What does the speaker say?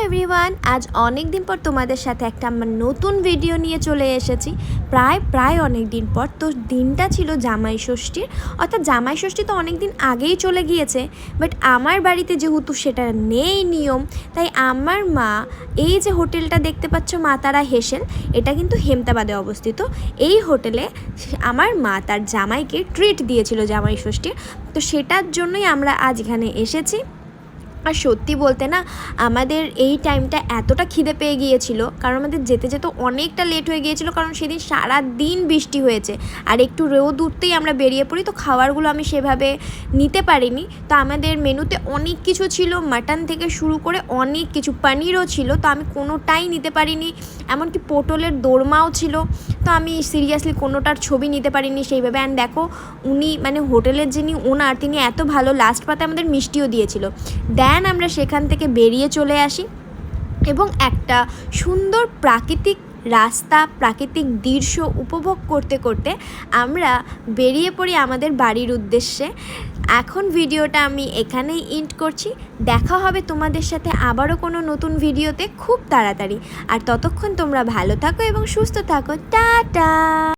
Everyone, আজ অনেক দিন পর তোমাদের সাথে একটা আমার নতুন ভিডিও নিয়ে চলে এসেছি। প্রায় অনেক দিন পর। তো দিনটা ছিল জামাই ষষ্ঠীর, অর্থাৎ জামাই ষষ্ঠী তো অনেক দিন আগেই চলে গিয়েছে, বাট আমার বাড়িতে যেহেতু সেটা নেই নিয়ম, তাই আমার মা এই যে হোটেলটা দেখতে পাচ্ছ মা তারা হেসেল, এটা কিন্তু হেমতাবাদে অবস্থিত। এই হোটেলে আমার মা তার জামাইকে ট্রিট দিয়েছিল জামাই ষষ্ঠীর, তো সেটার জন্যই আমরা আজ এখানে এসেছি। আর সত্যি বলতে না, আমাদের এই টাইমটা এতটা খিদে পেয়ে গিয়েছিল, কারণ আমাদের যেতে যেতে অনেকটা লেট হয়ে গিয়েছিল, কারণ সেদিন সারা দিন বৃষ্টি হয়েছে আর একটু রোদ উঠতেই আমরা বেরিয়ে পড়ি। তো খাবারগুলো আমি সেভাবে নিতে পারিনি। তো আমাদের মেনুতে অনেক কিছু ছিল, মাটন থেকে শুরু করে অনেক কিছু, পনিরও ছিল, তো আমি কোনোটাই নিতে পারিনি। এমনকি পটলের দোরমাও ছিল, তো আমি সিরিয়াসলি কোনোটার ছবি নিতে পারিনি সেইভাবে। অ্যান্ড দেখো, উনি মানে হোটেলের যিনি ওনার, তিনি এত ভালো, লাস্ট পাতে আমাদের মিষ্টিও দিয়েছিল। দেন আমরা সেখান থেকে বেরিয়ে চলে আসি এবং একটা সুন্দর প্রাকৃতিক রাস্তা, প্রাকৃতিক দৃশ্য উপভোগ করতে করতে আমরা বেরিয়ে পড়ি আমাদের বাড়ির উদ্দেশ্যে। এখন ভিডিওটা আমি এখানেই এন্ড করছি। দেখা হবে তোমাদের সাথে আবারও কোনো নতুন ভিডিওতে খুব তাড়াতাড়ি। আর ততক্ষণ তোমরা ভালো থাকো এবং সুস্থ থাকো। টাটা।